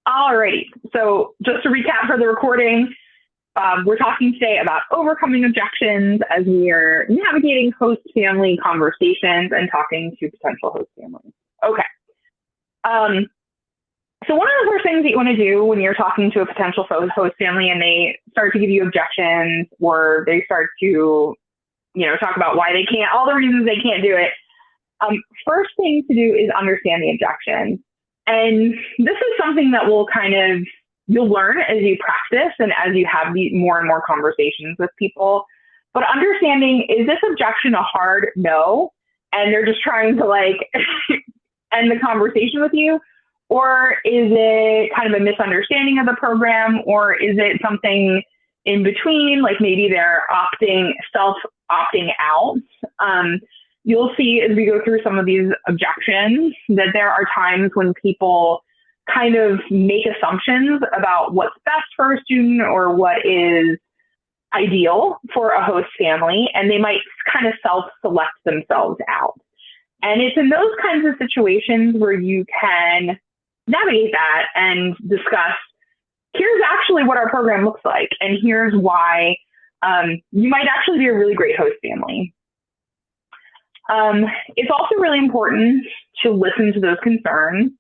Alrighty. So just to recap for the recording, we're talking today about overcoming objections as we are navigating host family conversations and talking to potential host families. Okay. So one of the first things that you want to do when you're talking to a potential host family and they start to give you objections or they start to, talk about why they can't, all the reasons they can't do it. First thing to do is understand the objection. And this is something that you'll learn as you practice and as you have these more and more conversations with people. But understanding, is this objection a hard no? And they're just trying to end the conversation with you? Or is it kind of a misunderstanding of the program? Or is it something in between? Like maybe they're opting out. You'll see as we go through some of these objections that there are times when people kind of make assumptions about what's best for a student or what is ideal for a host family, and they might kind of self-select themselves out. And it's in those kinds of situations where you can navigate that and discuss, here's actually what our program looks like, and here's why you might actually be a really great host family. It's also really important to listen to those concerns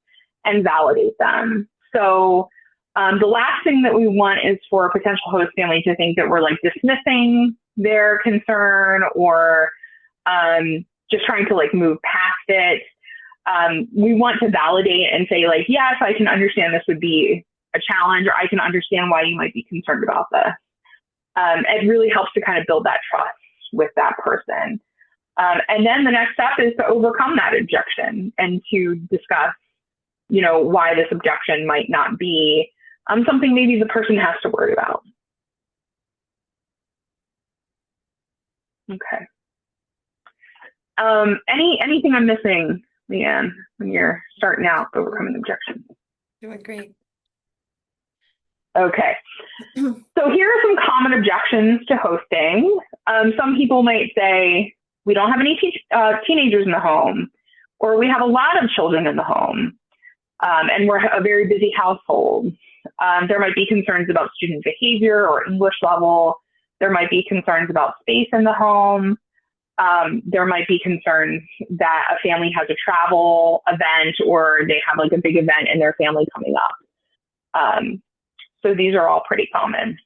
and validate them. So the last thing that we want is for a potential host family to think that we're dismissing their concern or just trying to move past it. We want to validate and say yes, I can understand this would be a challenge, or I can understand why you might be concerned about this. It really helps to kind of build that trust with that person. And then the next step is to overcome that objection and to discuss, why this objection might not be something maybe the person has to worry about. Okay. Anything I'm missing, Leanne, when you're starting out overcoming objections? Doing great. Okay. So here are some common objections to hosting. Some people might say, we don't have any teenagers in the home, or we have a lot of children in the home, and we're a very busy household. There might be concerns about student behavior or English level. There might be concerns about space in the home. There might be concerns that a family has a travel event or they have a big event in their family coming up. So these are all pretty common.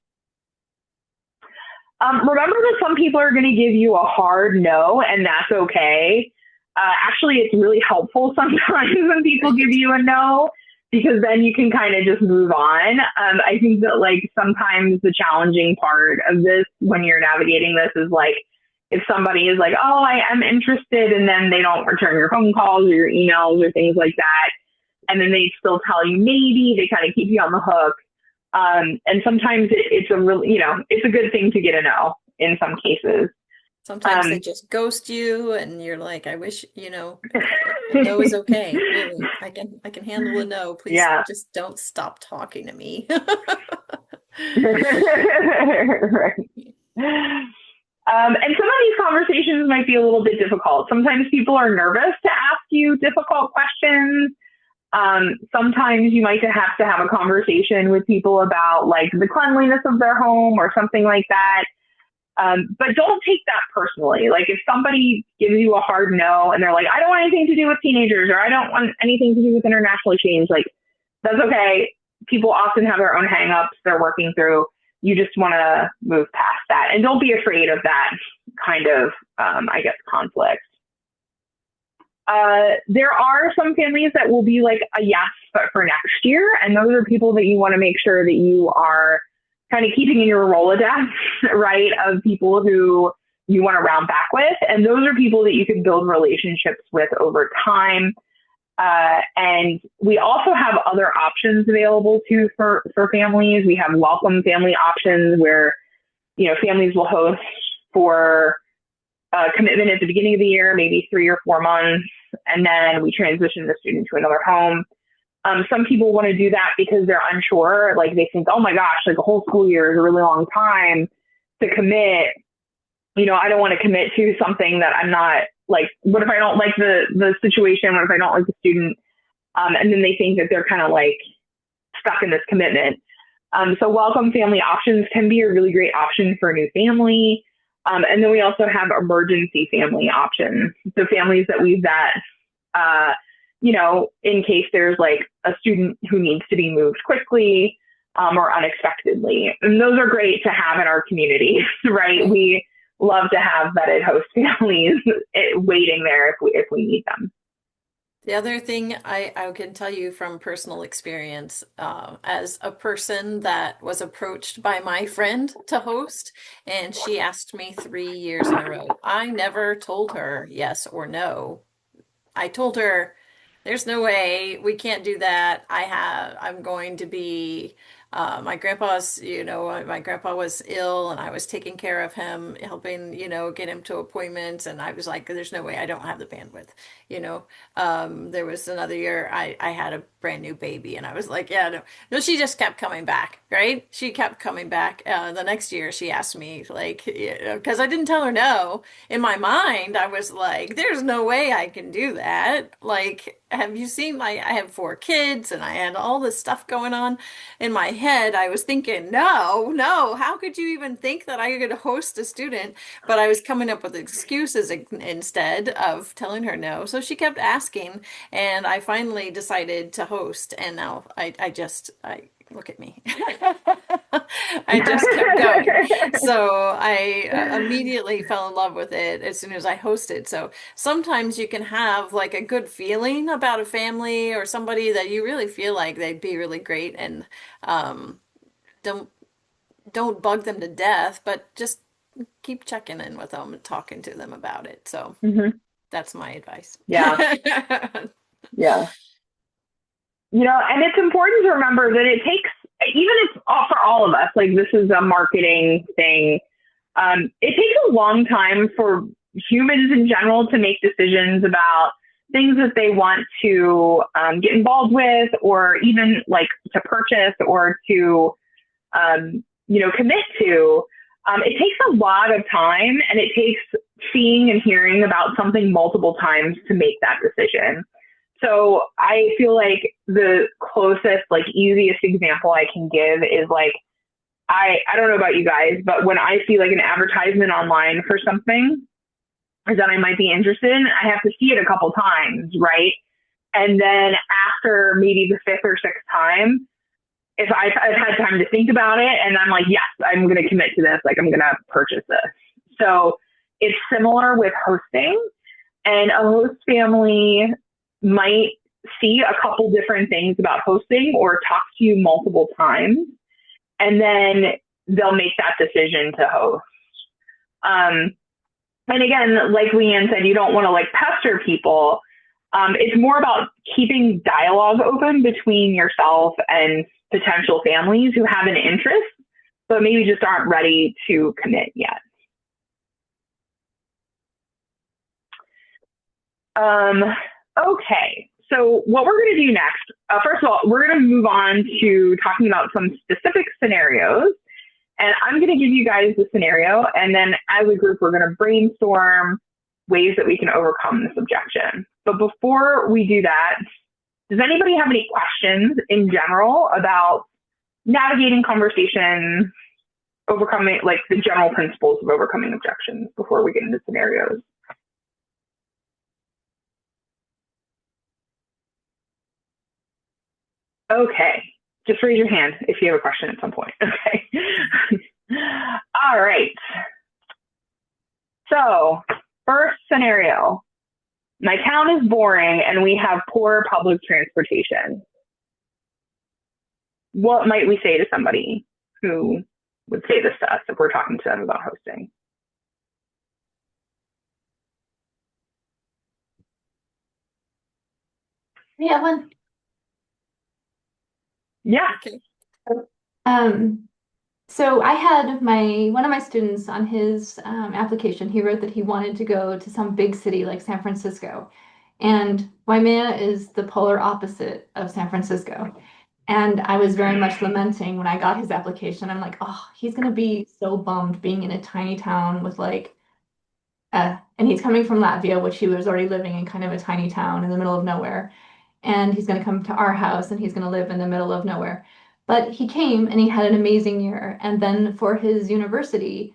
Remember that some people are going to give you a hard no, and that's okay. Actually, it's really helpful sometimes when people give you a no, because then you can kind of just move on. I think that sometimes the challenging part of this when you're navigating this is if somebody is oh, I am interested, and then they don't return your phone calls or your emails or things like that, and then they still tell you maybe, they kind of keep you on the hook. And sometimes it's a really, it's a good thing to get a no in some cases. Sometimes they just ghost you and you're I wish, a no is okay. Really, I can handle a no. Please just don't stop talking to me. Right. And some of these conversations might be a little bit difficult. Sometimes people are nervous to ask you difficult questions. Sometimes you might have to have a conversation with people about the cleanliness of their home or something like that. But don't take that personally. If somebody gives you a hard no and they're I don't want anything to do with teenagers, or I don't want anything to do with international exchange, that's okay. People often have their own hangups they're working through. You just want to move past that. And don't be afraid of that kind of, conflict. There are some families that will be a yes, but for next year. And those are people that you want to make sure that you are kind of keeping in your Rolodex, right, of people who you want to round back with. And those are people that you can build relationships with over time. And we also have other options available too for families. We have welcome family options where, families will host for a commitment at the beginning of the year, maybe 3 or 4 months, and then we transition the student to another home. Some people want to do that because they're unsure. They think, oh my gosh, a whole school year is a really long time to commit. I don't want to commit to something that I'm not what if I don't like the situation? What if I don't like the student? And then they think that they're kind of stuck in this commitment. So welcome family options can be a really great option for a new family. And then we also have emergency family options. So families that we vet, in case there's like a student who needs to be moved quickly or unexpectedly. And those are great to have in our community, right? We love to have vetted host families waiting there if we need them. The other thing I can tell you from personal experience, as a person that was approached by my friend to host, and she asked me 3 years in a row. I never told her yes or no. I told her, there's no way we can't do that. I'm going to be, my grandpa was ill and I was taking care of him, helping, get him to appointments. And I was like, there's no way I don't have the bandwidth, you know. There was another year I had a brand new baby and I was like, yeah, no, no, she just kept coming back, right? She kept coming back. The next year she asked me, like, because I didn't tell her no. In my mind, I was like, there's no way I can do that. Like, have you seen I have 4 kids and I had all this stuff going on in my head. I was thinking, no, no, how could you even think that I could host a student? But I was coming up with excuses instead of telling her no. So she kept asking, and I finally decided to host. And now I look at me. I just kept going. So I immediately fell in love with it as soon as I hosted. So sometimes you can have like a good feeling about a family or somebody that you really feel like they'd be really great, and um, don't don't bug them to death, but just keep checking in with them and talking to them about it. So Mm-hmm. that's my advice. Yeah. Yeah. And it's important to remember that it takes, even if for all of us, like this is a marketing thing, it takes a long time for humans in general to make decisions about things that they want to get involved with, or even like to purchase or to, commit to. It takes a lot of time, and it takes seeing and hearing about something multiple times to make that decision. So I feel like the closest, like easiest example I can give is like, I don't know about you guys, but when I see like an advertisement online for something that I might be interested in, I have to see it a couple times, right? And then after maybe the fifth or sixth time, if I've had time to think about it and I'm like, yes, I'm going to commit to this, like I'm going to purchase this. So it's similar with hosting, and a host family might see a couple different things about hosting or talk to you multiple times, and then they'll make that decision to host. And again, like Leanne said, you don't want to like pester people. It's more about keeping dialogue open between yourself and potential families who have an interest, but maybe just aren't ready to commit yet. Okay, so what we're going to do next, first of all, we're going to move on to talking about some specific scenarios. And I'm going to give you guys the scenario, and then as a group, we're going to brainstorm ways that we can overcome this objection. But before we do that, does anybody have any questions in general about navigating conversation, overcoming, like the general principles of overcoming objections before we get into scenarios? Okay, just raise your hand if you have a question at some point. Okay. All right. So, first scenario. My town is boring and we have poor public transportation. What might we say to somebody who would say this to us if we're talking to them about hosting? Yeah, one. Yeah. Okay. So I had one of my students on his application. He wrote that he wanted to go to some big city like San Francisco, and Waimea is the polar opposite of San Francisco. And I was very much lamenting when I got his application. I'm like, oh, he's gonna be so bummed being in a tiny town with like, and he's coming from Latvia, which he was already living in kind of a tiny town in the middle of nowhere. and he's going to come to our house and he's going to live in the middle of nowhere. But he came and he had an amazing year. And then for his university,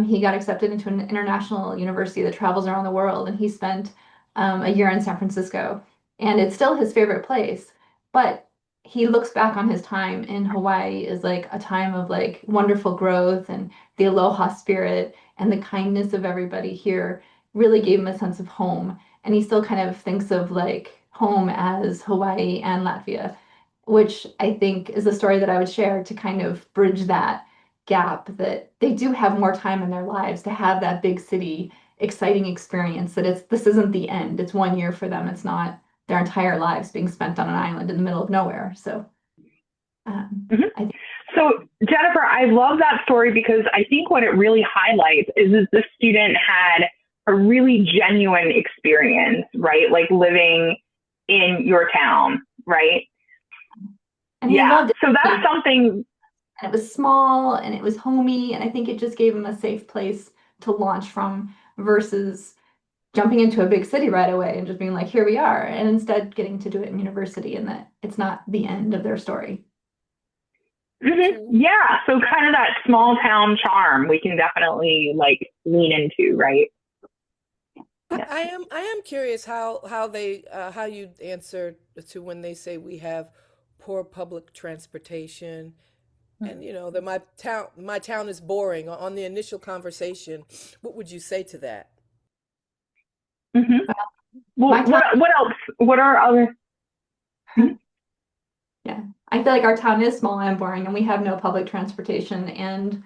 he got accepted into an international university that travels around the world. And he spent a year in San Francisco. And it's still his favorite place. But he looks back on his time in Hawaii as like a time of like wonderful growth, and the aloha spirit and the kindness of everybody here really gave him a sense of home. And he still kind of thinks of like home as Hawaii and Latvia, which I think is a story that I would share to kind of bridge that gap, that they do have more time in their lives to have that big city exciting experience, that this isn't the end. It's 1 year for them. It's not their entire lives being spent on an island in the middle of nowhere. So Mhm. I think So, Jennifer, I love that story because I think what it really highlights is this student had a really genuine experience, right? Like living in your town, right? and he Yeah. loved So that's it. something. And it was small and it was homey, and I think it just gave him a safe place to launch from versus jumping into a big city right away and just being like, here we are, and instead getting to do it in university, and that it's not the end of their story. True. Yeah. So kind of that small town charm we can definitely like lean into, right? Yeah. I am curious how you answer to when they say we have poor public transportation, and that my town is boring. On the initial conversation, what would you say to that? hmm Well, My town, what else? What are other? Mhm. yeah, I feel like our town is small and boring, and we have no public transportation, and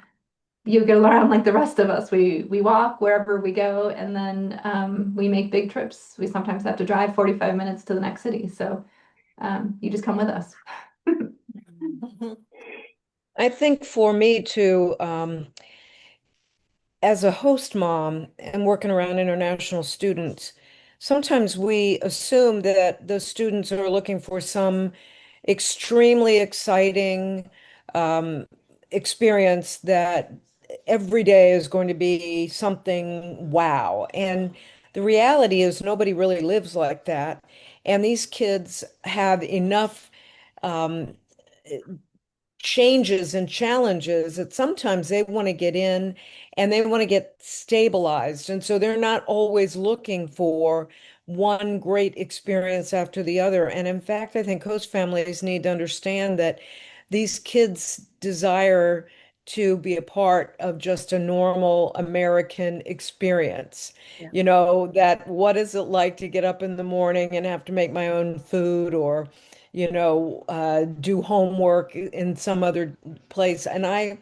you get around like the rest of us. We walk wherever we go, and then we make big trips. We sometimes have to drive 45 minutes to the next city, so you just come with us. I think for me too, as a host mom and working around international students, sometimes we assume that the students are looking for some extremely exciting um, experience that every day is going to be something wow. And the reality is nobody really lives like that. And these kids have enough um, changes and challenges that sometimes they want to get in and they want to get stabilized. And so they're not always looking for one great experience after the other. And in fact, I think host families need to understand that these kids desire to be a part of just a normal American experience. Yeah, That what is it like to get up in the morning and have to make my own food, or do homework in some other place. And I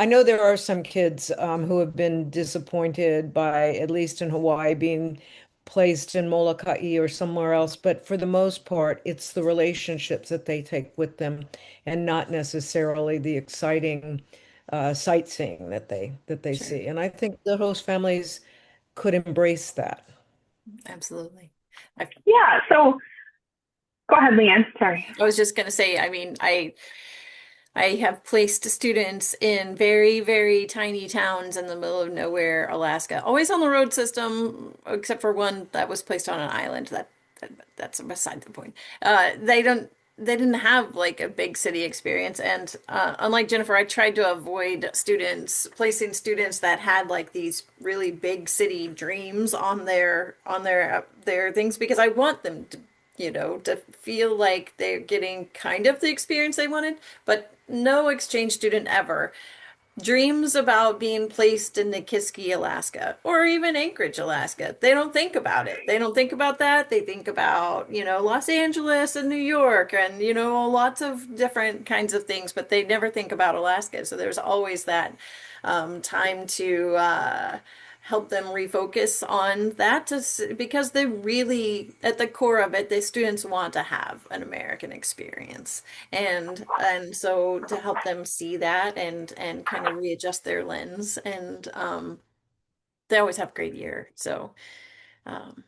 know there are some kids who have been disappointed by, at least in Hawaii, being placed in Molokai or somewhere else. But for the most part, it's the relationships that they take with them, and not necessarily the exciting sightseeing that they sure. see. And I think the host families could embrace that. Absolutely. I, Yeah. So go ahead, Leanne. Sorry. I was just going to say, I mean, I have placed students in very, very tiny towns in the middle of nowhere, Alaska, always on the road system, except for one that was placed on an island. That's beside the point. They didn't have like a big city experience, and unlike Jennifer, I tried to avoid placing students that had like these really big city dreams on their things, because I want them to, to feel like they're getting kind of the experience they wanted, but no exchange student ever dreams about being placed in Nikiski, Alaska, or even Anchorage, Alaska. They don't think about it. They don't think about that. They think about, Los Angeles and New York and, lots of different kinds of things, but they never think about Alaska. So there's always that time to help them refocus on that, because they really, at the core of it, the students want to have an American experience. And so to help them see that and kind of readjust their lens, and they always have a great year. So um,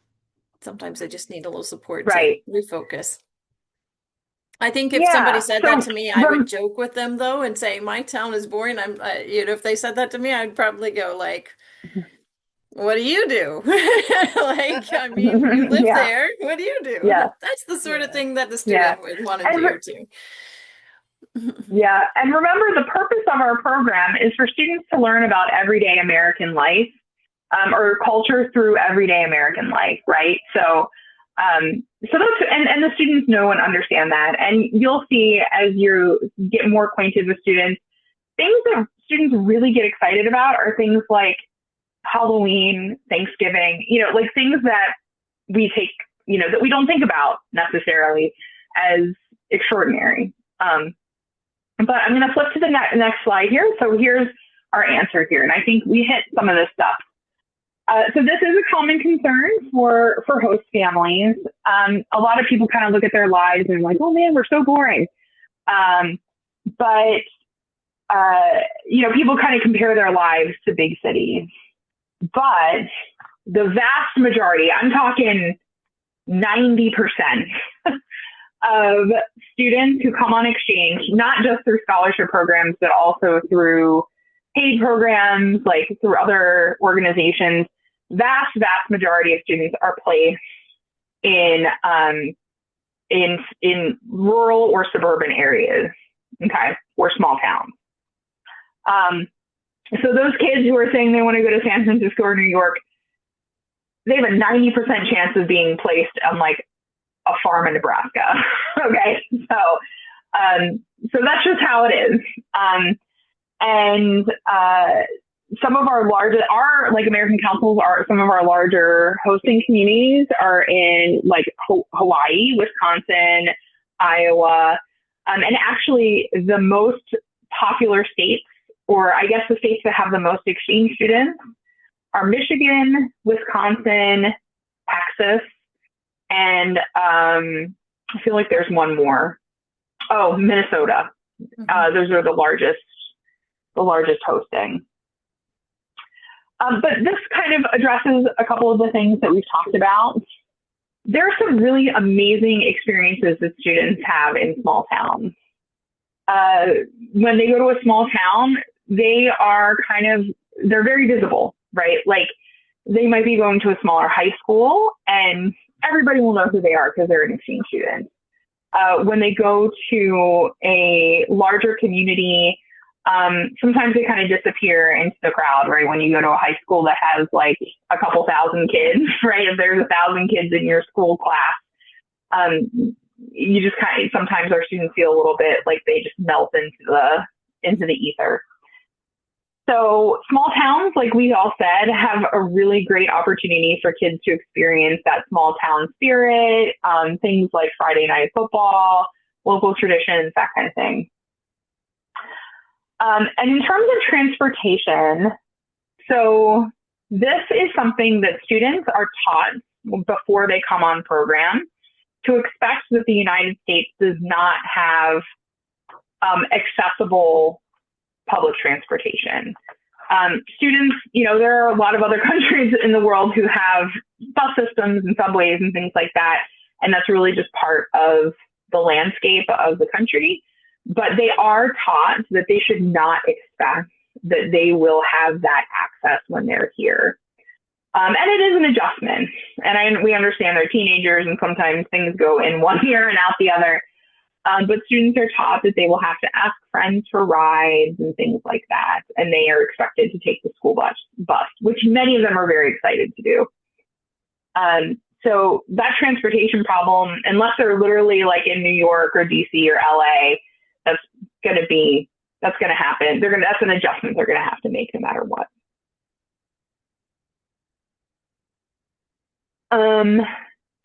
sometimes they just need a little support to Right. refocus. I think if somebody Yeah. said that So to me, I would the joke with them though and say, "My town is boring." If they said that to me, I'd probably go like, what do you do? Like, I mean, you live Yeah, there. What do you do? yeah, That's the sort of Yeah. thing that the yeah. student would want to And do too. yeah, and remember the purpose of our program is for students to learn about everyday American life, or culture through everyday American life, right? So that's, and the students know and understand that. And you'll see as you get more acquainted with students, things that students really get excited about are things like Halloween, Thanksgiving, like things that we take, that we don't think about necessarily as extraordinary. But I'm going to flip to the next slide here. So here's our answer here. And I think we hit some of this stuff. So this is a common concern for host families. A lot of people kind of look at their lives and like, oh man, we're so boring. But people kind of compare their lives to big cities. But the vast majority, I'm talking 90% of students who come on exchange, not just through scholarship programs, but also through paid programs, like through other organizations, vast majority of students are placed in rural or suburban areas, okay, or small towns. So those kids who are saying they want to go to San Francisco or New York, they have a 90% chance of being placed on like a farm in Nebraska. Okay. So that's just how it is. And some of our largest, like American councils are, some of our larger hosting communities are in like Hawaii, Wisconsin, Iowa. And actually the most popular states, or I guess the states that have the most exchange students, are Michigan, Wisconsin, Texas, and I feel like there's one more. Oh, Minnesota. Those are the largest hosting. But this kind of addresses a couple of the things that we've talked about. There are some really amazing experiences that students have in small towns. When they go to a small town, they're very visible, right? Like they might be going to a smaller high school and everybody will know who they are because they're an exchange student. When they go to a larger community, sometimes they kind of disappear into the crowd, right? When you go to a high school that has like a couple thousand kids, right? If there's 1,000 kids in your school class, you just kind of, sometimes our students feel a little bit like they just melt into the ether. So small towns, like we all said, have a really great opportunity for kids to experience that small town spirit, things like Friday night football, local traditions, that kind of thing. And in terms of transportation, so this is something that students are taught before they come on program, to expect that the United States does not have accessible public transportation. Students, there are a lot of other countries in the world who have bus systems and subways and things like that, and that's really just part of the landscape of the country. But they are taught that they should not expect that they will have that access when they're here. And it is an adjustment. And we understand they're teenagers and sometimes things go in one ear and out the other. But students are taught that they will have to ask friends for rides and things like that. And they are expected to take the school bus, which many of them are very excited to do. So that transportation problem, unless they're literally like in New York or DC or LA, that's going to happen. That's an adjustment they're going to have to make no matter what.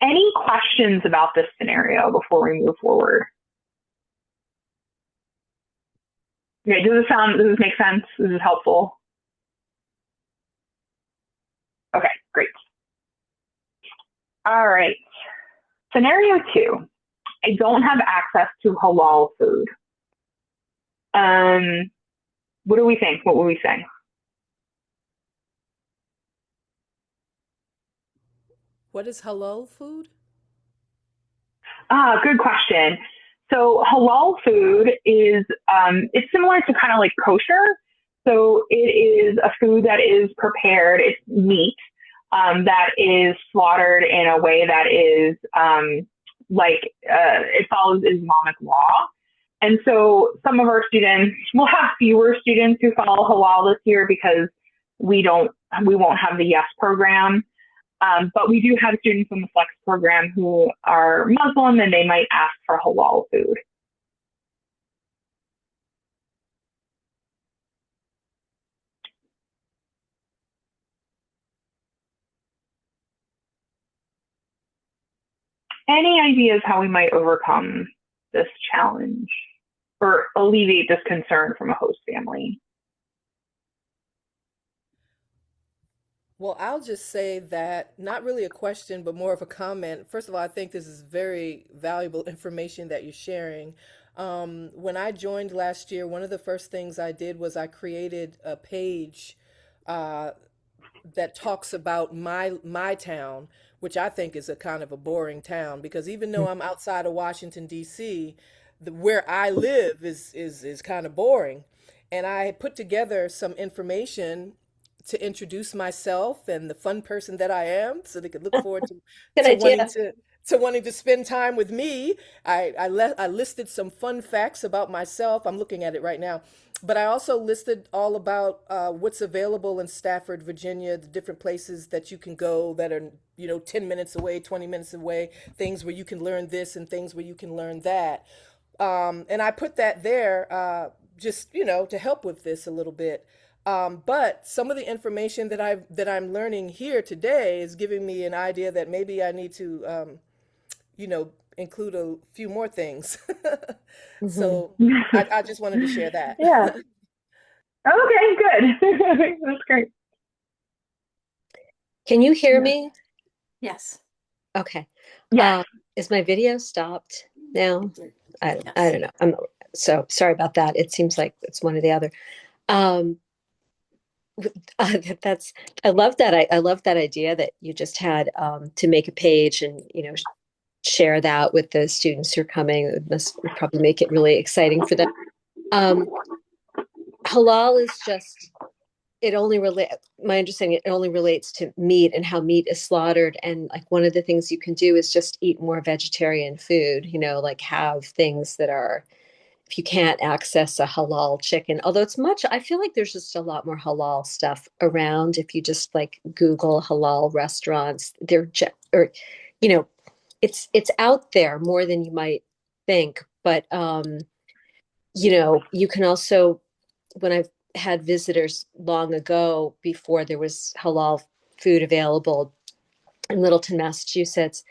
Any questions about this scenario before we move forward? Okay, does this make sense? This is helpful. Okay, great. All right. Scenario 2, I don't have access to halal food. What do we think? What would we say? What is halal food? Good question. So halal food is, it's similar to kind of like kosher. So it is a food that is prepared. It's meat that is slaughtered in a way that is it follows Islamic law. And so some of our students will have fewer students who follow halal this year because we won't have the Yes program. But we do have students in the Flex program who are Muslim and they might ask for halal food. Any ideas how we might overcome this challenge or alleviate this concern from a host family? Well, I'll just say that not really a question, but more of a comment. First of all, I think this is very valuable information that you're sharing. When I joined last year, one of the first things I did was I created a page uh, that talks about my town, which I think is a kind of a boring town because even though I'm outside of Washington D.C., where I live is kind of boring. And I put together some information to introduce myself and the fun person that I am, so they could look forward Good to idea. wanting to spend time with me. I listed some fun facts about myself. I'm looking at it right now. But I also listed all about what's available in Stafford, Virginia, the different places that you can go that are, 10 minutes away, 20 minutes away, things where you can learn this and things where you can learn that. And I put that there just, to help with this a little bit. But some of the information that I'm learning here today is giving me an idea that maybe I need to, include a few more things. Mhm. So I just wanted to share that. Yeah. Okay, good. That's great. Can you hear Yeah. me? Yes. Okay. Yes. Is my video stopped now? I Yes. don't know. I'm so sorry about that. It seems like it's one or the other. Um, that's I love that. I love that idea that you just had to make a page and share that with the students who are coming. It must probably make it really exciting for them. Um, Halal is just it only relate my understanding it only relates to meat and how meat is slaughtered, and like one of the things you can do is just eat more vegetarian food, like have things that are, if you can't access a halal chicken, although I feel like there's just a lot more halal stuff around. If you just like Google halal restaurants, or you know it's out there more than you might think. But you can also, when I've had visitors long ago, before there was halal food available in Littleton, Massachusetts,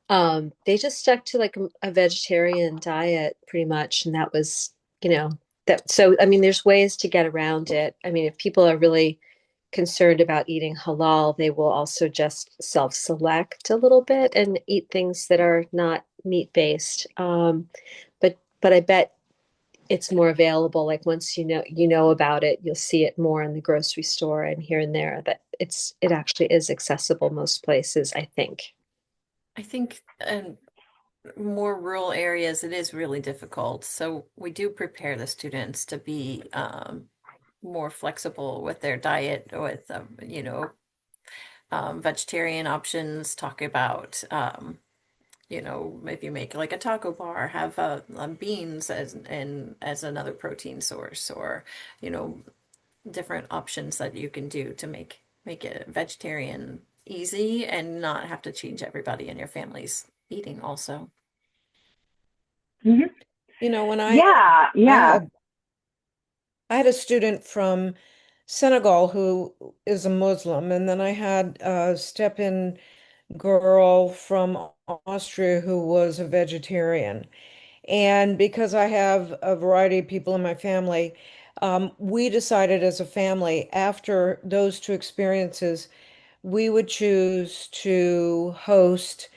they just stuck to like a vegetarian diet pretty much. And that was, that. So, I mean, there's ways to get around it. I mean, if people are really concerned about eating halal, they will also just self-select a little bit and eat things that are not meat-based. But I bet it's more available. Like once you know about it, you'll see it more in the grocery store and here and there. That it actually is accessible most places, I think. I think in more rural areas, it is really difficult. So we do prepare the students to be more flexible with their diet, with, vegetarian options, talk about, if you make like a taco bar, have beans as another protein source, or you know, different options that you can do to make it vegetarian easy and not have to change everybody in your family's eating also. Hmm. When Yeah, I yeah. had I had a student from Senegal who is a Muslim, and then I had a step-in girl from Austria who was a vegetarian. And because I have a variety of people in my family, we decided as a family after those two experiences, we would choose to host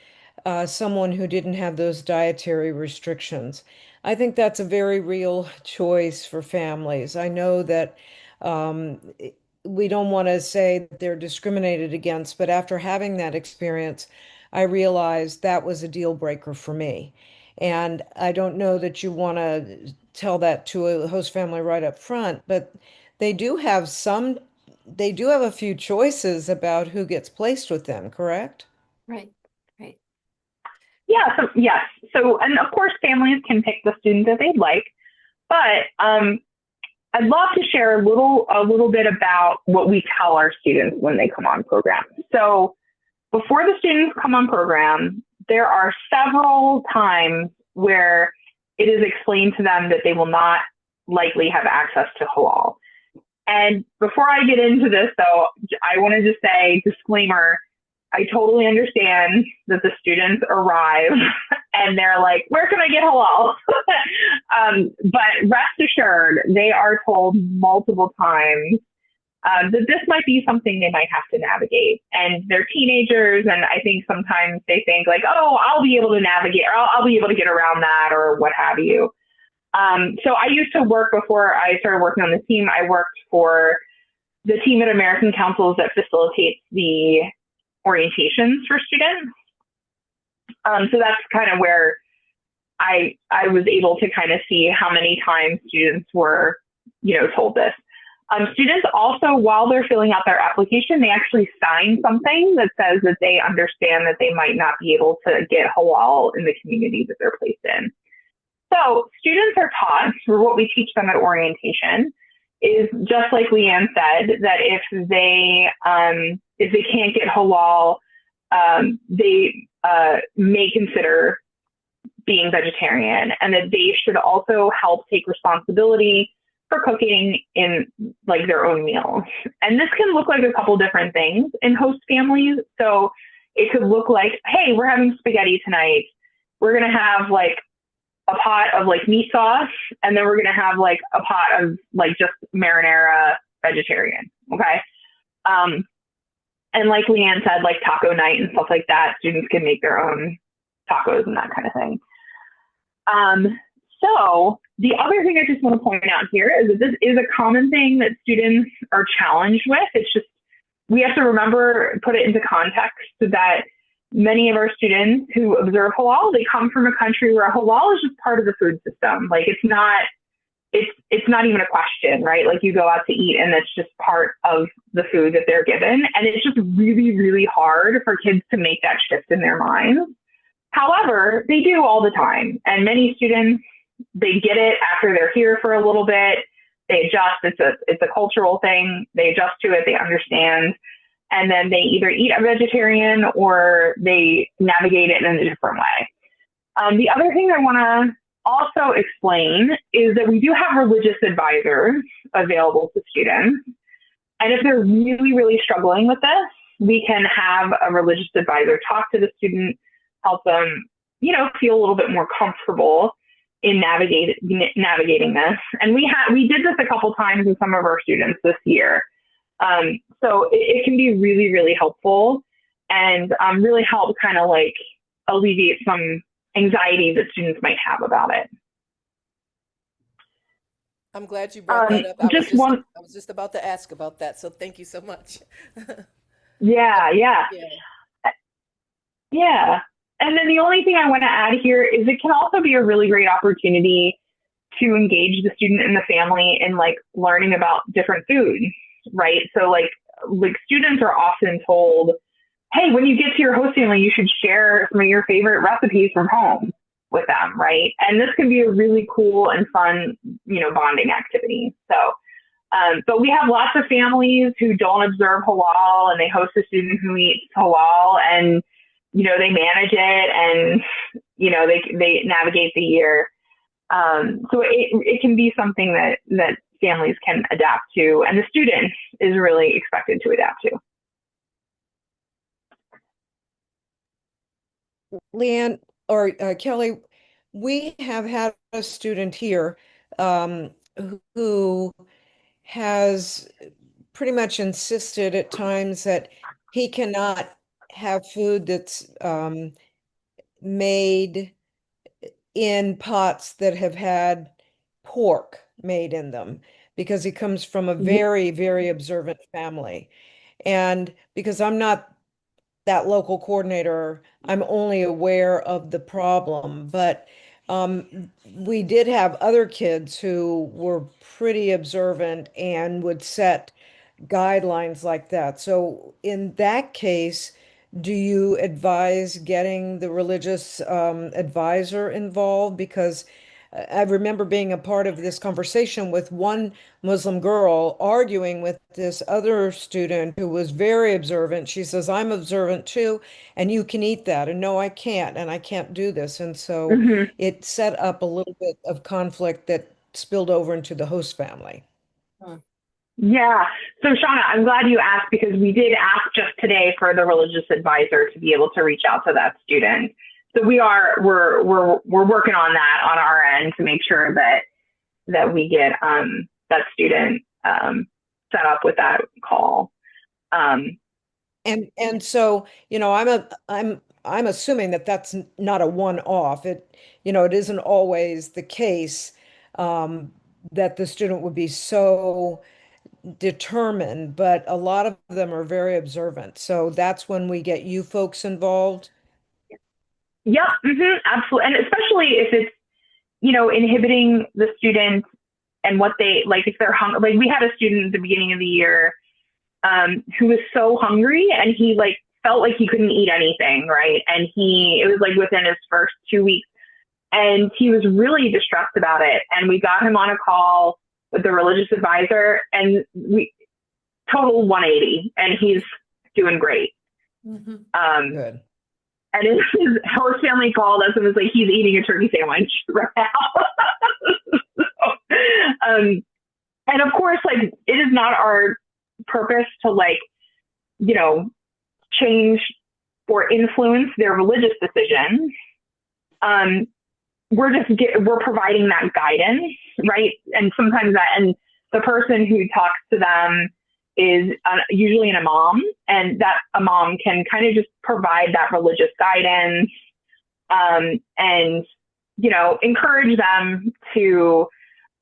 someone who didn't have those dietary restrictions. I think that's a very real choice for families. I know that um, we don't want to say that they're discriminated against, but after having that experience, I realized that was a deal breaker for me. And I don't know that you want to tell that to a host family right up front, but they do have some, they do have a few choices about who gets placed with them, correct? Right. Right. Yeah, so yes. So, and of course, families can pick the student that they'd like, but I'd love to share a little bit about what we tell our students when they come on program. So, before the students come on program, there are several times where it is explained to them that they will not likely have access to halal. And before I get into this, though, I want to just say, disclaimer, I totally understand that the students arrive and they're like, where can I get halal? But rest assured, they are told multiple times that this might be something they might have to navigate. And they're teenagers, and I think sometimes they think like, oh, I'll be able to navigate, or I'll be able to get around that, or what have you. So I used to work, before I started working on the team, I worked for the team at American Councils that facilitates the orientations for students. So that's kind of where I was able to kind of see how many times students were, told this. Students also, while they're filling out their application, they actually sign something that says that they understand that they might not be able to get halal in the community that they're placed in. So students are taught, through what we teach them at orientation, is just like Leanne said, that if they can't get halal, they may consider being vegetarian, and that they should also help take responsibility for cooking in like their own meals. And this can look like a couple different things in host families. So it could look like, hey, we're having spaghetti tonight. We're going to have like a pot of like meat sauce, and then we're going to have like a pot of like just marinara vegetarian. Okay. And like Leanne said, like taco night and stuff like that, students can make their own tacos and that kind of thing. So the other thing I just want to point out here is that this is a common thing that students are challenged with. It's just, we have to remember, put it into context, that many of our students who observe halal, they come from a country where halal is just part of the food system. Like it's not even a question, right? Like you go out to eat and that's just part of the food that they're given. And it's just really, really hard for kids to make that shift in their minds. However, they do all the time. And many students, they get it after they're here for a little bit. They adjust. It's a cultural thing. They adjust to it. They understand. And then they either eat a vegetarian or they navigate it in a different way. The other thing I want to also explain is that we do have religious advisors available to students. And if they're really, really struggling with this, we can have a religious advisor talk to the student, help them, feel a little bit more comfortable in navigating this. And we did this a couple times with some of our students this year. So it can be really, really helpful and really help kind of like alleviate some anxiety that students might have about it. I'm glad you brought that up. I was just about to ask about that. So thank you so much. Yeah. Yeah. Yeah. And then the only thing I want to add here is it can also be a really great opportunity to engage the student and the family in like learning about different foods, right? So like students are often told, hey, when you get to your host family, you should share some of your favorite recipes from home with them, right? And this can be a really cool and fun, bonding activity. So, but we have lots of families who don't observe halal and they host a student who eats halal, and they manage it and, they navigate the year. So it can be something that families can adapt to, and the student is really expected to adapt to. Leanne or Kelly, we have had a student here who has pretty much insisted at times that he cannot have food that's made in pots that have had pork made in them, because he comes from a very, very observant family. And because I'm not that local coordinator, I'm only aware of the problem. But we did have other kids who were pretty observant and would set guidelines like that. So in that case, do you advise getting the religious advisor involved? Because I remember being a part of this conversation with one Muslim girl arguing with this other student who was very observant. She says, I'm observant too, and you can eat that. And no, I can't, and I can't do this. And so Hmm. it set up a little bit of conflict that spilled over into the host family. Yeah. So Shauna, I'm glad you asked, because we did ask just today for the religious advisor to be able to reach out to that student. So we're working on that on our end to make sure that we get that student set up with that call. And so, I'm assuming that that's not a one-off. It isn't always the case that the student would be so determined, but a lot of them are very observant. So that's when we get you folks involved. Yep. Absolutely. And especially if it's, inhibiting the student and what they like, if they're hungry. Like, we had a student at the beginning of the year who was so hungry, and he like felt like he couldn't eat anything, right? And it was like within his first 2 weeks, and he was really distressed about it. And we got him on a call with the religious advisor, and we total 180, and he's doing great. Mm-hmm. Good. And his host family called us and was like, he's eating a turkey sandwich right now. And of course, like, it is not our purpose to change or influence their religious decisions. We're providing that guidance, right? And sometimes the person who talks to them is usually an imam, and that imam can kind of just provide that religious guidance, and encourage them to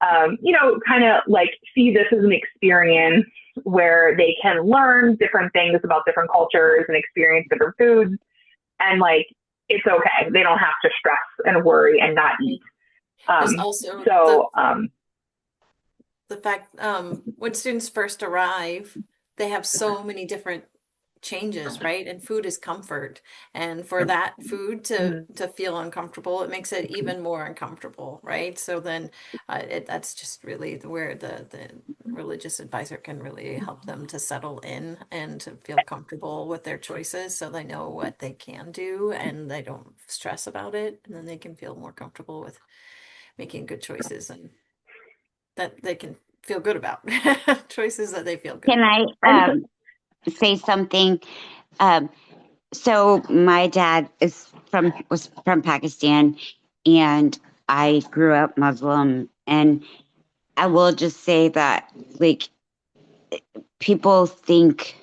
kind of like see this as an experience where they can learn different things about different cultures and experience different foods, and like, it's okay. They don't have to stress and worry and not eat. There's also the fact when students first arrive, they have so many different changes, right? And food is comfort, and for that food to feel uncomfortable, it makes it even more uncomfortable, right? So then that's just really where the religious advisor can really help them to settle in and to feel comfortable with their choices, so they know what they can do and they don't stress about it, and then they can feel more comfortable with making good choices and that they can feel good about. Choices that they feel good Can about. I say something? So my dad was from Pakistan, and I grew up Muslim, and I will just say that, like, people think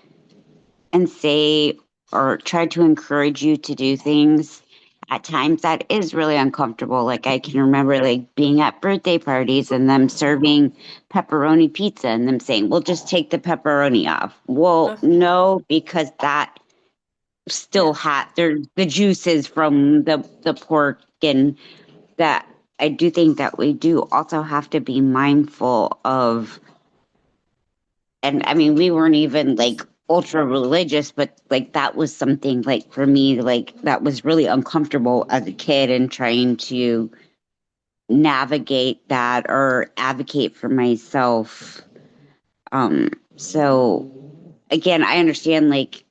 and say or try to encourage you to do things at times that is really uncomfortable. Like, I can remember like being at birthday parties and them serving pepperoni pizza and them saying, well, just take the pepperoni off. Well, no, because that still had the juices from the pork, and that I do think that we do also have to be mindful of. And I mean, we weren't even like ultra religious, but like that was something like for me, like that was really uncomfortable as a kid, and trying to navigate that or advocate for myself. So again, I understand like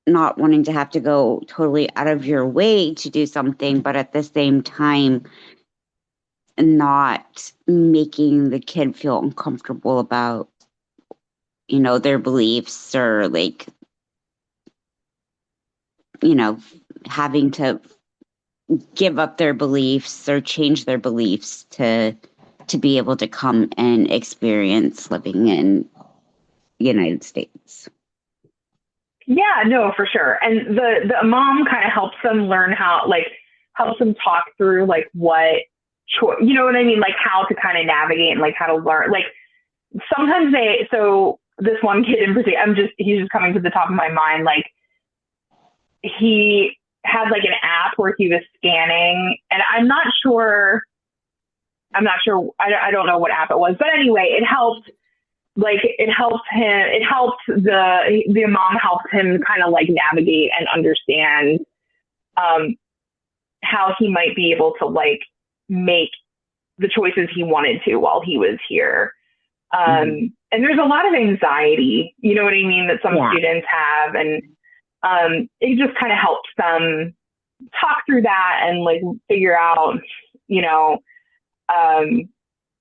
not wanting to have to go totally out of your way to do something, but at the same time, not making the kid feel uncomfortable about, their beliefs, or like, having to give up their beliefs or change their beliefs to be able to come and experience living in the United States. Yeah, no, for sure. And the imam kind of helps them learn helps them talk through like what you know what I mean? Like how to kind of navigate and like how to learn. Like sometimes so this one kid in particular, he's just coming to the top of my mind. Like he had like an app where he was scanning, and I'm not sure. I don't know what app it was, but anyway, it helped. Like it helped him. It helped the mom helped him kind of like navigate and understand how he might be able to like make the choices he wanted to while he was here. And there's a lot of anxiety, you know what I mean, that some students have, and it just kind of helps them talk through that and like figure out, you know,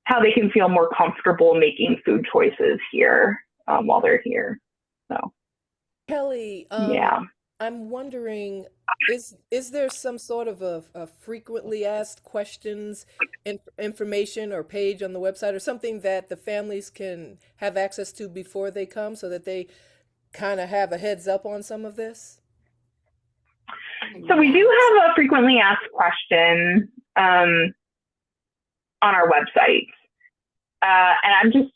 how they can feel more comfortable making food choices here while they're here. So, Kelly, yeah. I'm wondering, is there some sort of a frequently asked questions information or page on the website or something that the families can have access to before they come so that they kind of have a heads up on some of this? So we do have a frequently asked question on our website. And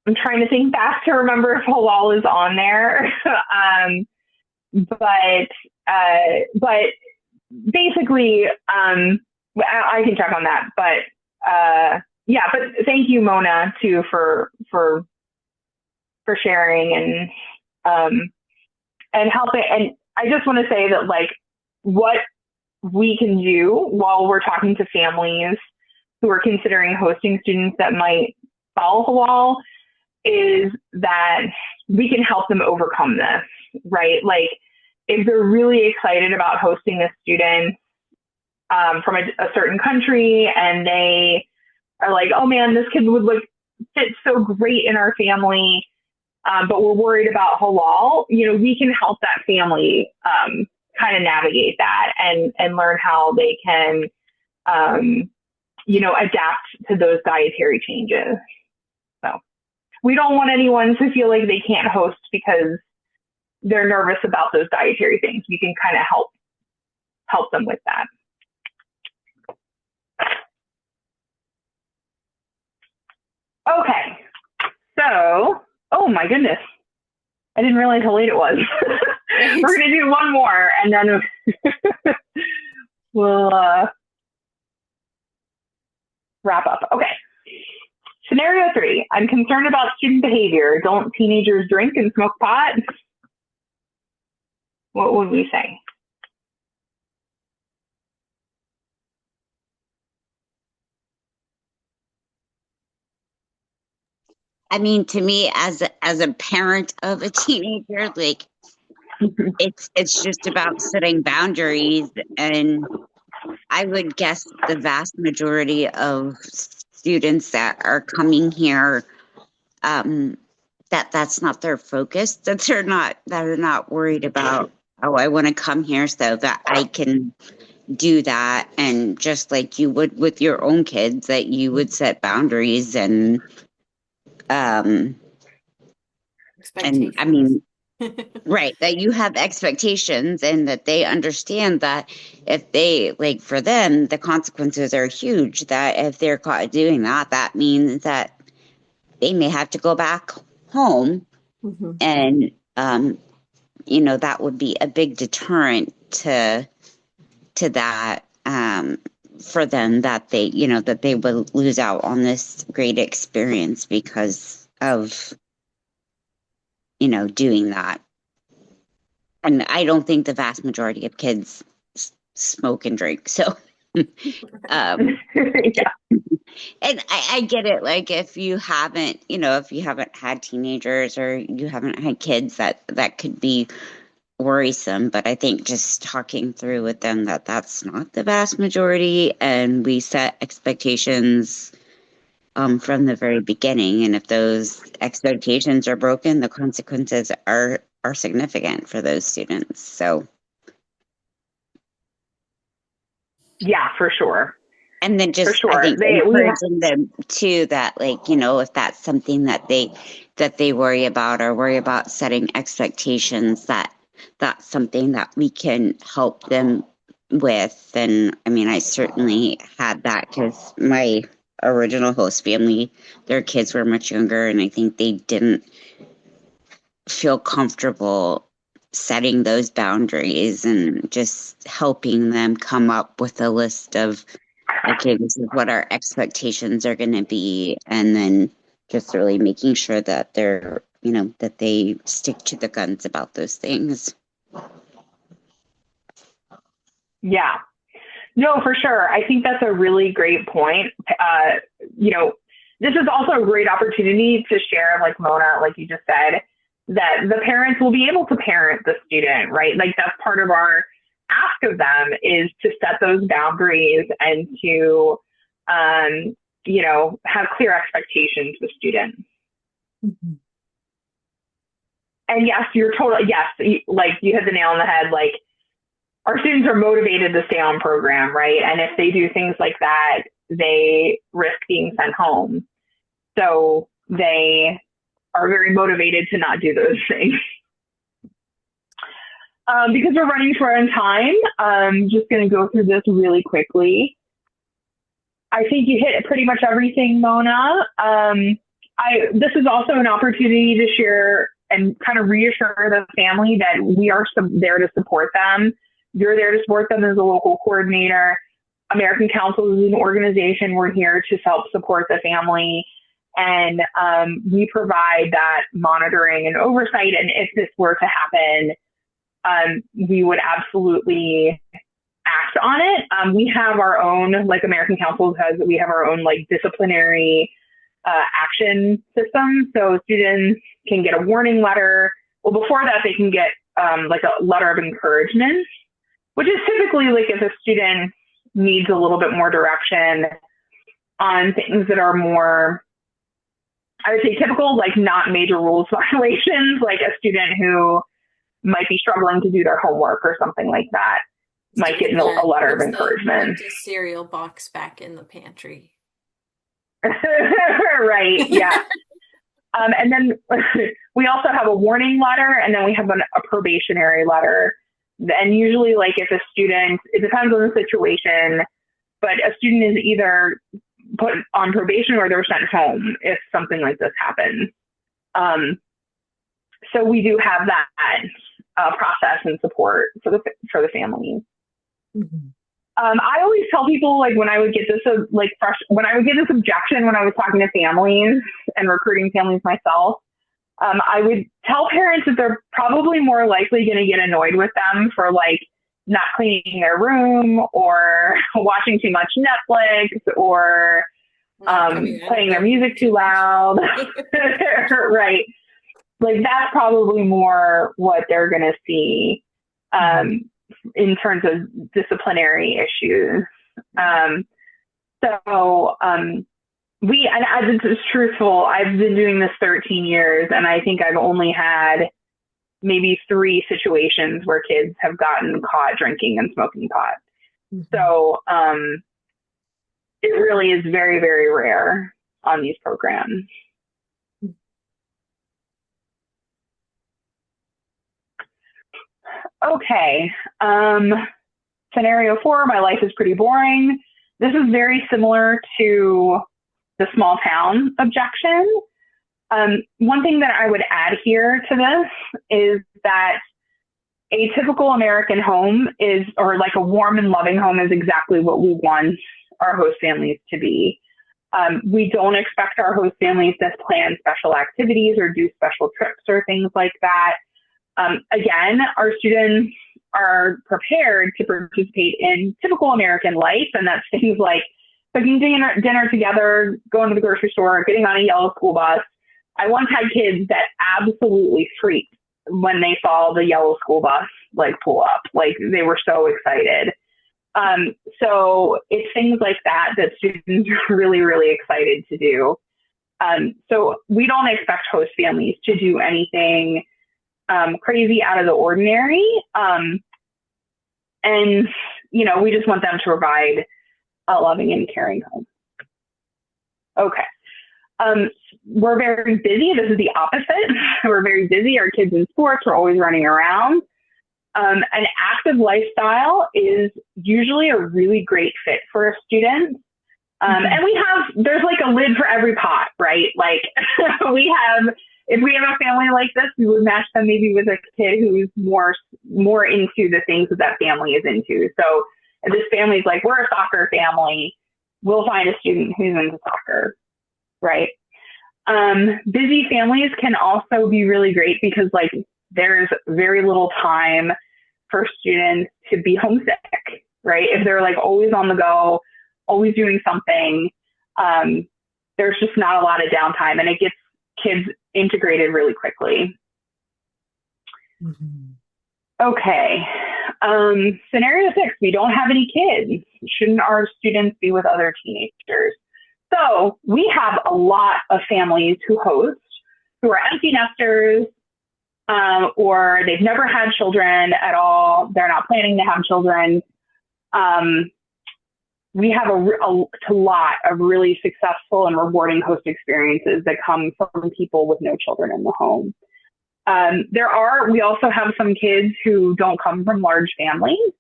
I'm trying to think back to remember if halal is on there. But basically, I can check on that. But yeah, but thank you, Mona, too, for sharing and helping. And I just want to say that like what we can do while we're talking to families who are considering hosting students that might follow halal is that we can help them overcome this, right? Like if they're really excited about hosting a student from a certain country and they are like, oh man, this kid would fit so great in our family, but we're worried about halal, you know, we can help that family kind of navigate that and learn how they can, you know, adapt to those dietary changes. So we don't want anyone to feel like they can't host because they're nervous about those dietary things. We can kind of help them with that. Okay. So, oh my goodness. I didn't realize how late it was. We're going to do one more and then we'll wrap up. Okay. Scenario 3. I'm concerned about student behavior. Don't teenagers drink and smoke pot? What would we say? I mean, to me, as a parent of a teenager, like it's just about setting boundaries, and I would guess the vast majority of students that are coming here, that's not their focus. That are not worried about. Oh, I want to come here so that I can do that, and just like you would with your own kids, that you would set boundaries and I mean, right, that you have expectations and that they understand that if they, like, for them, the consequences are huge, that if they're caught doing that, that means that they may have to go back home. And, you know, that would be a big deterrent to that, for them, that they, you know, that they would lose out on this great experience because of, you know, doing that. And I don't think the vast majority of kids smoke and drink. So, Yeah. And I get it. Like if you haven't, you know, if you haven't had teenagers or you haven't had kids, that could be worrisome. But I think just talking through with them that that's not the vast majority, and we set expectations from the very beginning. And if those expectations are broken, the consequences are significant for those students. So, yeah, for sure. And then just, sure. I think, encouraging them too, that, like, you know, if that's something that they worry about, or worry about setting expectations, that's something that we can help them with. And I mean, I certainly had that because my original host family, their kids were much younger, and I think they didn't feel comfortable setting those boundaries and just helping them come up with a list of, okay, this is what our expectations are going to be, and then just really making sure that they're, that they stick to the guns about those things. Yeah. No, for sure. I think that's a really great point. This is also a great opportunity to share, like Mona, like you just said, that the parents will be able to parent the student, right? Like that's part of our ask of them, is to set those boundaries and to, have clear expectations with students. Mm-hmm. And yes, you hit the nail on the head. Like, our students are motivated to stay on program, right? And if they do things like that, they risk being sent home. So they are very motivated to not do those things. Because we're running short on time, I'm just going to go through this really quickly. I think you hit pretty much everything, Mona. This is also an opportunity to share and kind of reassure the family that we are there to support them. You're there to support them as a local coordinator. American Council is an organization. We're here to help support the family. And we provide that monitoring and oversight. And if this were to happen, we would absolutely act on it. We have our own, like American Council we have our own like disciplinary action system. So students can get a warning letter. Well, before that, they can get like a letter of encouragement, which is typically like if a student needs a little bit more direction on things that are more, I would say, typical, like not major rules violations, like a student who might be struggling to do their homework or something like that might get a letter of encouragement. Put the cereal box back in the pantry. Right, yeah. And then we also have a warning letter, and then we have a probationary letter. And usually, like if a student, it depends on the situation, but a student is either put on probation or they're sent home if something like this happens. So we do have that process and support for the families. Mm-hmm. I always tell people, like when I would get this objection when I was talking to families and recruiting families myself, I would tell parents that they're probably more likely going to get annoyed with them for like not cleaning their room or watching too much Netflix or playing their music too loud. Right. Like that's probably more what they're going to see in terms of disciplinary issues. And it's truthful, I've been doing this 13 years, and I think I've only had maybe 3 situations where kids have gotten caught drinking and smoking pot. Mm-hmm. So it really is very, very rare on these programs. Okay. Scenario 4, my life is pretty boring. This is very similar to the small town objection. One thing that I would add here to this is that a typical American home or like a warm and loving home is exactly what we want our host families to be. We don't expect our host families to plan special activities or do special trips or things like that. Again, our students are prepared to participate in typical American life, and that's things like cooking dinner together, going to the grocery store, getting on a yellow school bus. I once had kids that absolutely freaked when they saw the yellow school bus like pull up. Like they were so excited. So it's things like that students are really, really excited to do. So we don't expect host families to do anything crazy out of the ordinary. And, we just want them to provide a loving and caring home. Okay. We're very busy. This is the opposite. We're very busy. Our kids in sports, we're always running around. An active lifestyle is usually a really great fit for a student. And there's like a lid for every pot, right? Like we have if we have a family like this, we would match them maybe with a kid who's more into the things that that family is into. So if this family's like, we're a soccer family, we'll find a student who's into soccer, right? Busy families can also be really great because like there's very little time for students to be homesick, right? If they're like always on the go, always doing something, there's just not a lot of downtime, and it gets kids integrated really quickly. Mhm. Okay. Scenario 6, we don't have any kids. Shouldn't our students be with other teenagers? So we have a lot of families who host, who are empty nesters, or they've never had children at all. They're not planning to have children. We have a lot of really successful and rewarding host experiences that come from people with no children in the home. We also have some kids who don't come from large families.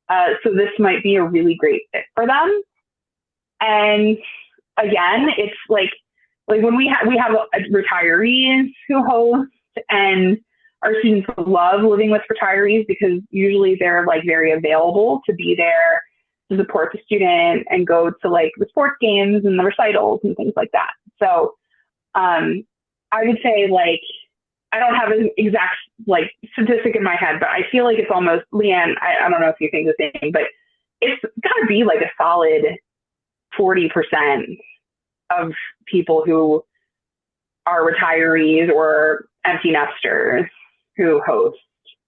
So this might be a really great fit for them. And again, it's like when we have retirees who host, and our students love living with retirees because usually they're like very available to be there to support the student and go to like the sports games and the recitals and things like that. So I would say like, I don't have an exact like statistic in my head, but I feel like it's almost, Leanne, I don't know if you think the same, but it's got to be like a solid 40% of people who are retirees or empty nesters who host.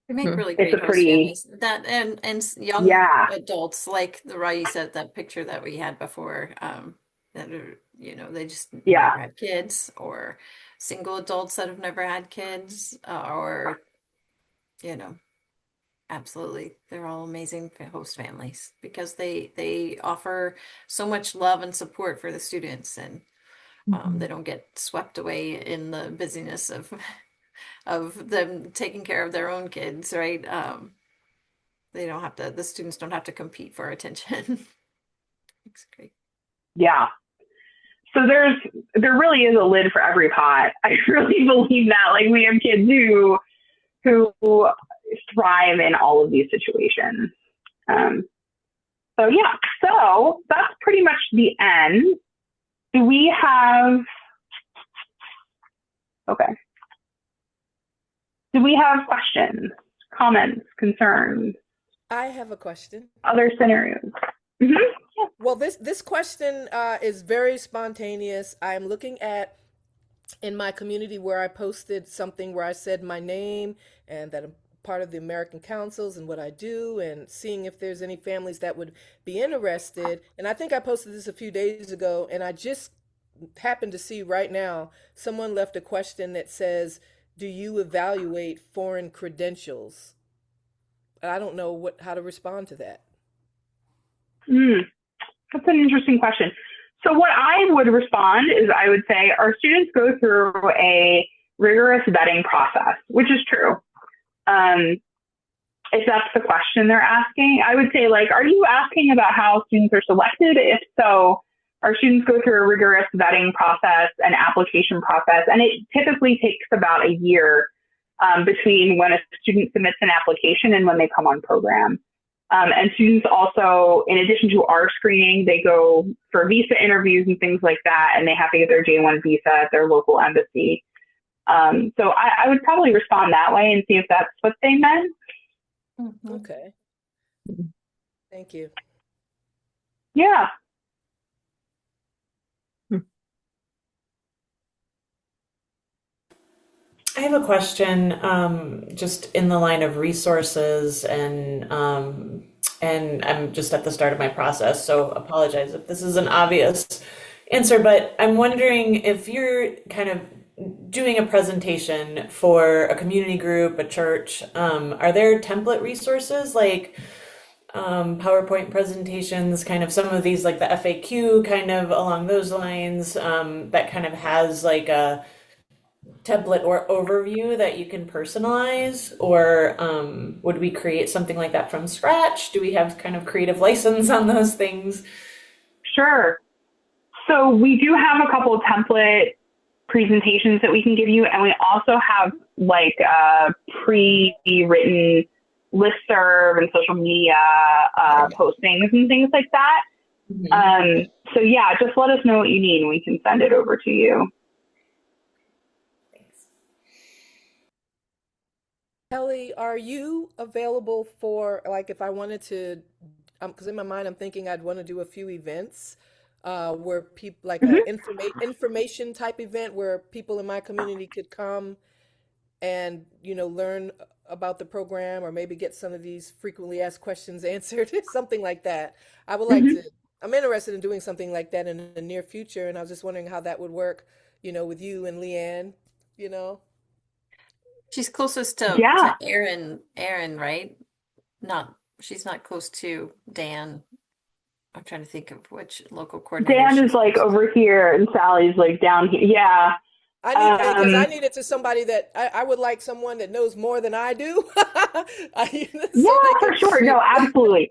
They make really It's great a host pretty, families. That and young yeah, adults like the Rai said that picture that we had before, that are, they just yeah, never had kids, or single adults that have never had kids, or absolutely, they're all amazing host families because they offer so much love and support for the students, and they don't get swept away in the busyness of them taking care of their own kids, right? The students don't have to compete for attention. It's great. yeah. So there really is a lid for every pot. I really believe that. Like we have kids who thrive in all of these situations. So yeah, so that's pretty much the end. Do we have questions, comments, concerns, I have a question. other scenarios? Mm-hmm. Yeah. Well, this question is very spontaneous. I'm looking at in my community where I posted something where I said my name and that I'm part of the American Councils and what I do, and seeing if there's any families that would be interested. And I think I posted this a few days ago, and I just happened to see right now someone left a question that says, "Do you evaluate foreign credentials?" I don't know how to respond to that. That's an interesting question. So what I would respond is I would say our students go through a rigorous vetting process, which is true. If that's the question they're asking, I would say like, are you asking about how students are selected? If so, our students go through a rigorous vetting process and application process, and it typically takes about a year between when a student submits an application and when they come on program. And students also, in addition to our screening, they go for visa interviews and things like that, and they have to get their J1 visa at their local embassy. So I would probably respond that way and see if that's what they meant. Mm-hmm. Okay. Thank you. Yeah. I have a question, just in the line of resources, and I'm just at the start of my process, so apologize if this is an obvious answer, but I'm wondering if you're kind of doing a presentation for a community group, a church, are there template resources like PowerPoint presentations, kind of some of these like the FAQ, kind of along those lines, that kind of has like a template or overview that you can personalize, or would we create something like that from scratch? Do we have kind of creative license on those things? Sure. So we do have a couple of template presentations that we can give you. And we also have like pre-written listserv and social media postings and things like that. Mhm. So yeah, just let us know what you need and we can send it over to you. Thanks. Kelly, are you available for, like, if I wanted to, because in my mind I'm thinking I'd want to do a few events where people, like a Mm-hmm. information type event where people in my community could come and, learn about the program or maybe get some of these frequently asked questions answered, something like that. I would like to, Mm-hmm. I'm interested in doing something like that in the near future, and I was just wondering how that would work, with you and Leanne, you know? She's closest to Yeah. Aaron, right? Not she's not close to Dan. I'm trying to think of which local coordinator Dan is she's like closest. over here and Sally's like down here. Yeah. Because I Um, need it to somebody that I would like someone that knows more than I do, yeah, so they for can, sure. No, absolutely.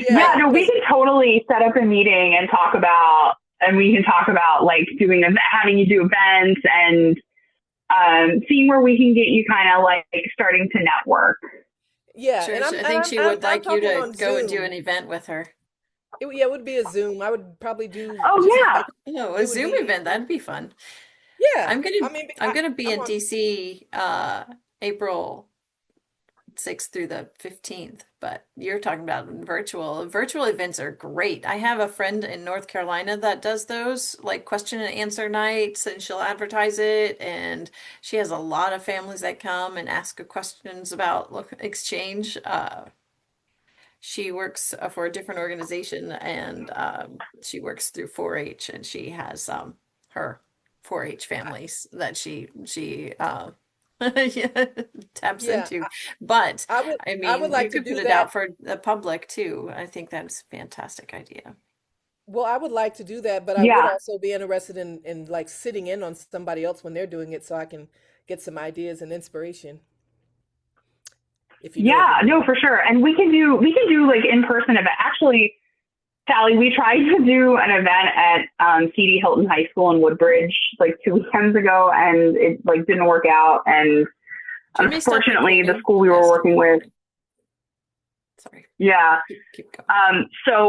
Yeah, yeah, no, we because can totally set up a meeting and we can talk about like having you do events and seeing where we can get you kind of like starting to network. yeah, Sure, and I think she would I'm like you talking to on go and do Zoom. an event with her. Yeah, it would be a Zoom. I would probably do Oh just yeah. like Oh, a it would Zoom be. event, that'd be fun. Yeah, I'm gonna I mean, I'm gonna be I'm in on. DC April 6th through the 15th, but you're talking about virtual. Virtual events are great. I have a friend in North Carolina that does those, like question and answer nights, and she'll advertise it. And she has a lot of families that come and ask her questions about exchange. She works for a different organization, and she works through 4-H, and she has her 4-H families that she yeah, taps Yeah, into. But I I would mean, you like to could put do it that. out for the public too. I think that's a fantastic idea. Well, I would like to do that, but I would Yeah. also be interested in like sitting in on somebody else when they're doing it, so I can get some ideas and inspiration. If you know of Yeah, no, anyone. for sure. And we can do like in-person event. Actually, Sally, we tried to do an event at CD Hilton High School in Woodbridge like 2 weekends ago, and it like didn't work out. And You may stop unfortunately, the recording. school we Yeah, were stop working with, recording. Sorry. yeah. Keep going. So